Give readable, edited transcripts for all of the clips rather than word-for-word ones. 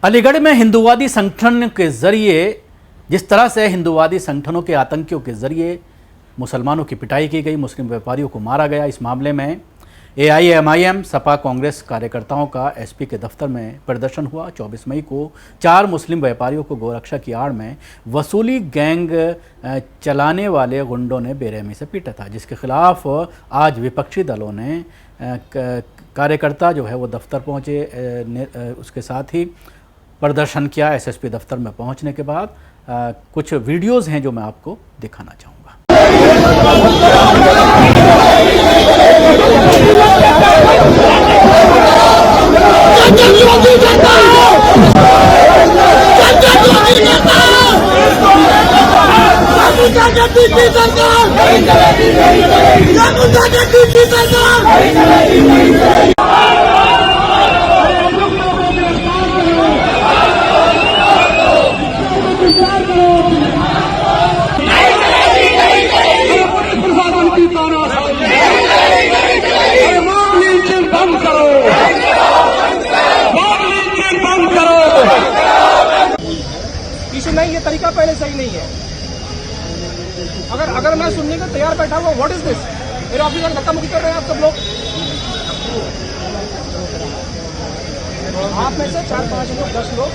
अलीगढ़ में हिंदूवादी संगठन के जरिए जिस तरह से हिंदूवादी संगठनों के आतंकियों के जरिए मुसलमानों की पिटाई की गई, मुस्लिम व्यापारियों को मारा गया, इस मामले में एआईएमआईएम सपा कांग्रेस कार्यकर्ताओं का एसपी के दफ्तर में प्रदर्शन हुआ। 24 मई को 4 मुस्लिम व्यापारियों को गोरक्षा की आड़ में वसूली गैंग चलाने वाले गुंडों ने बेरहमी से पीटा था, जिसके खिलाफ आज विपक्षी दलों ने कार्यकर्ता जो है वो दफ्तर पहुंचे, उसके साथ ही प्रदर्शन किया। एसएसपी दफ्तर में पहुंचने के बाद कुछ वीडियोस हैं जो मैं आपको दिखाना चाहूँगा। नहीं, ये तरीका पहले सही नहीं है। अगर मैं सुनने को तैयार बैठा हुआ, व्हाट इज दिस? मेरे ऑफिस में धक्का मुक्की कर रहे हैं आप सब लोग। आप में से 4-5 लोग 10 लोग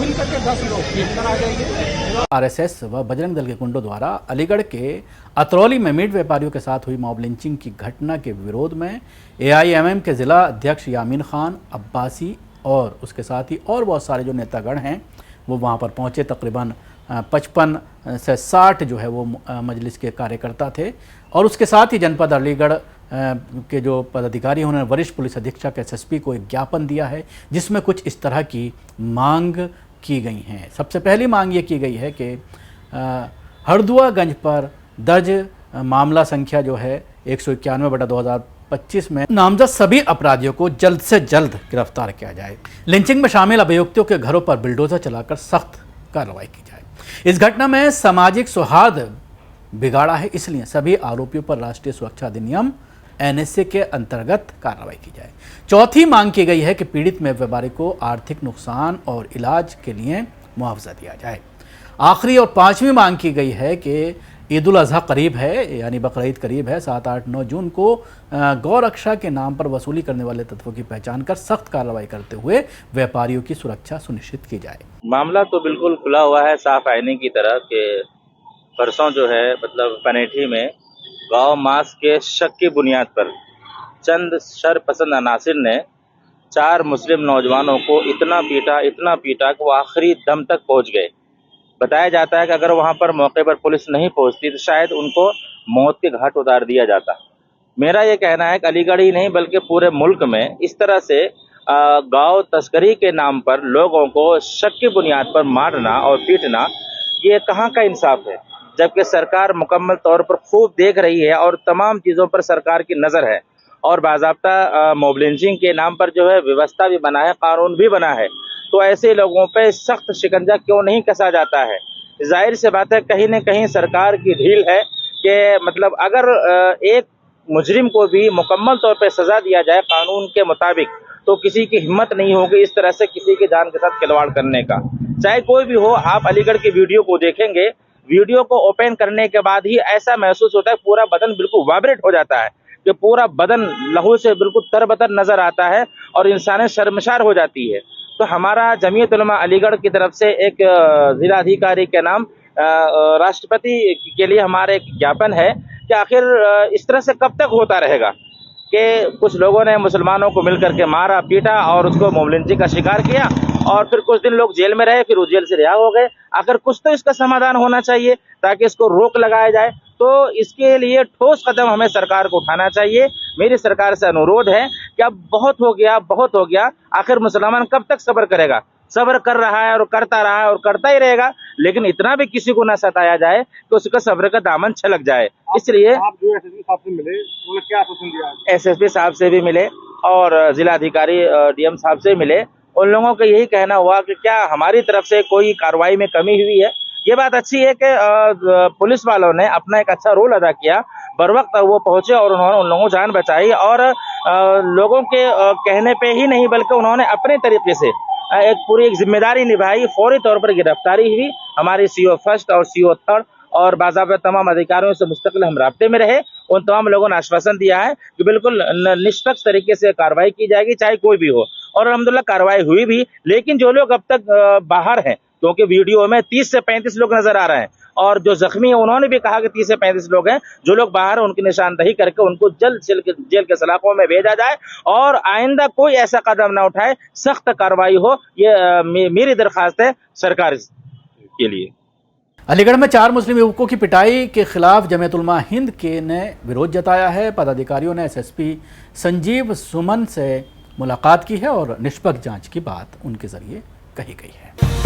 मिल करके 10 लोग इधर आ जाइए। आरएसएस व बजरंग दल के गुंडों द्वारा अलीगढ़ के अतरौली में मीट व्यापारियों के साथ हुई मॉब लिंचिंग की घटना के विरोध में एआईएमआईएम के जिला अध्यक्ष यामीन खान अब्बासी और उसके साथ ही और बहुत सारे जो नेतागण हैं वो वहाँ पर पहुँचे। तकरीबन 55 से 60 जो है वो मजलिस के कार्यकर्ता थे और उसके साथ ही जनपद अलीगढ़ के जो पदाधिकारी हैं उन्होंने वरिष्ठ पुलिस अधीक्षक एसएसपी को एक ज्ञापन दिया है, जिसमें कुछ इस तरह की मांग की गई हैं। सबसे पहली मांग ये की गई है कि हरदुआगंज पर दर्ज मामला संख्या जो है 191/2025 में नामजद सभी अपराधियों को जल्द से जल्द गिरफ्तार किया जाए। लिंचिंग में शामिल अभियुक्तों के घरों पर बिल्डोजर चलाकर सख्त कार्रवाई की जाए। इस घटना में सामाजिक सौहार्द बिगाड़ा है, इसलिए सभी आरोपियों पर राष्ट्रीय सुरक्षा अधिनियम एनएसए के अंतर्गत कार्रवाई की जाए। चौथी मांग की गई है कि पीड़ित में व्यापारी को आर्थिक नुकसान और इलाज के लिए मुआवजा दिया जाए। आखिरी और 5वीं मांग की गई है कि ईद उल अजहा करीब है, यानी बकरीद करीब है। 7, 8, 9 जून को गौरक्षा के नाम पर वसूली करने वाले तत्वों की पहचान कर सख्त कार्रवाई करते हुए व्यापारियों की सुरक्षा सुनिश्चित की जाए। मामला तो बिल्कुल खुला हुआ है, साफ आईने की तरह के परसों जो है मतलब पनेठी में गांव मास के शक की बुनियाद पर चंद शरपसंद अनासिर ने 4 मुस्लिम नौजवानों को इतना पीटा कि वो आखिरी दम तक पहुंच गए। बताया जाता है कि अगर वहां पर मौके पर पुलिस नहीं पहुंचती तो शायद उनको मौत के घाट उतार दिया जाता। मेरा ये कहना है कि अलीगढ़ ही नहीं बल्कि पूरे मुल्क में इस तरह से गांव तस्करी के नाम पर लोगों को शक की बुनियाद पर मारना और पीटना, ये कहाँ का इंसाफ है? जबकि सरकार मुकम्मल तौर पर खूब देख रही है और तमाम चीज़ों पर सरकार की नज़र है और बाज़ाब्ता मॉब लिंचिंग के नाम पर जो है व्यवस्था भी बना है, कानून भी बना है। तो ऐसे लोगों पे सख्त शिकंजा क्यों नहीं कसा जाता है? जाहिर सी बात है कहीं न कहीं सरकार की ढील है कि मतलब अगर एक मुजरिम को भी मुकम्मल तौर पे सजा दिया जाए कानून के मुताबिक तो किसी की हिम्मत नहीं होगी इस तरह से किसी की जान के साथ खिलवाड़ करने का, चाहे कोई भी हो। आप अलीगढ़ की वीडियो को देखेंगे, वीडियो को ओपन करने के बाद ही ऐसा महसूस होता है, पूरा बदन बिल्कुल वाइब्रेट हो जाता है कि पूरा बदन लहू से बिल्कुल तरबतर नजर आता है और इंसानें शर्मशार हो जाती है। तो हमारा जमीयत उलमा अलीगढ़ की तरफ से एक जिलाधिकारी के नाम राष्ट्रपति के लिए हमारा एक ज्ञापन है कि आखिर इस तरह से कब तक होता रहेगा कि कुछ लोगों ने मुसलमानों को मिलकर के मारा पीटा और उसको मॉब लिंचिंग का शिकार किया और फिर कुछ दिन लोग जेल में रहे, फिर वो जेल से रिहा हो गए। आखिर कुछ तो इसका समाधान होना चाहिए ताकि इसको रोक लगाया जाए। तो इसके लिए ठोस कदम हमें सरकार को उठाना चाहिए। मेरी सरकार से अनुरोध है कि अब बहुत हो गया। आखिर मुसलमान कब तक सब्र करेगा? सब्र कर रहा है और करता रहा है और करता ही रहेगा, लेकिन इतना भी किसी को न सताया जाए कि उसका सब्र का दामन छलक जाए। इसलिए आप जो एसएसपी साहब से मिले, उन्होंने क्या आश्वासन दिया? एसएसपी साहब से भी मिले और जिलाधिकारी डीएम साहब से मिले। उन लोगों का यही कहना हुआ कि क्या हमारी तरफ से कोई कार्रवाई में कमी हुई है। ये बात अच्छी है कि पुलिस वालों ने अपना एक अच्छा रोल अदा किया, बर वक्त वो पहुंचे और उन्होंने उन लोगों को जान बचाई और लोगों के कहने पे ही नहीं बल्कि उन्होंने अपने तरीके से एक पूरी एक जिम्मेदारी निभाई, फौरी तौर पर गिरफ्तारी हुई। हमारी CO फर्स्ट और CO थर्ड और बाज़ाब्ता तमाम अधिकारियों से मुस्तकिल हम राब्ते में रहे। उन तमाम लोगों ने आश्वासन दिया है कि बिल्कुल निष्पक्ष तरीके से कार्रवाई की जाएगी, चाहे कोई भी हो, और अल्हम्दुलिल्लाह कार्रवाई हुई भी। लेकिन जो लोग अब तक बाहर हैं, क्योंकि वीडियो में 30 से 35 लोग नजर आ रहे हैं, और जो जख्मी है उन्होंने भी कहा कि 30 से 35 लोग हैं, जो लोग बाहर हैं उनकी निशानदही करके उनको जल्द जेल के सलाखों में भेजा जाए और आइंदा कोई ऐसा कदम ना उठाए, सख्त कार्रवाई हो। ये मेरी दरख्वास्त है सरकार के लिए। अलीगढ़ में 4 मुस्लिम युवकों की पिटाई के खिलाफ जमीयत उलमा हिंद के ने विरोध जताया है। पदाधिकारियों ने SSP संजीव सुमन से मुलाकात की है और निष्पक्ष जांच की बात उनके जरिए कही गई है।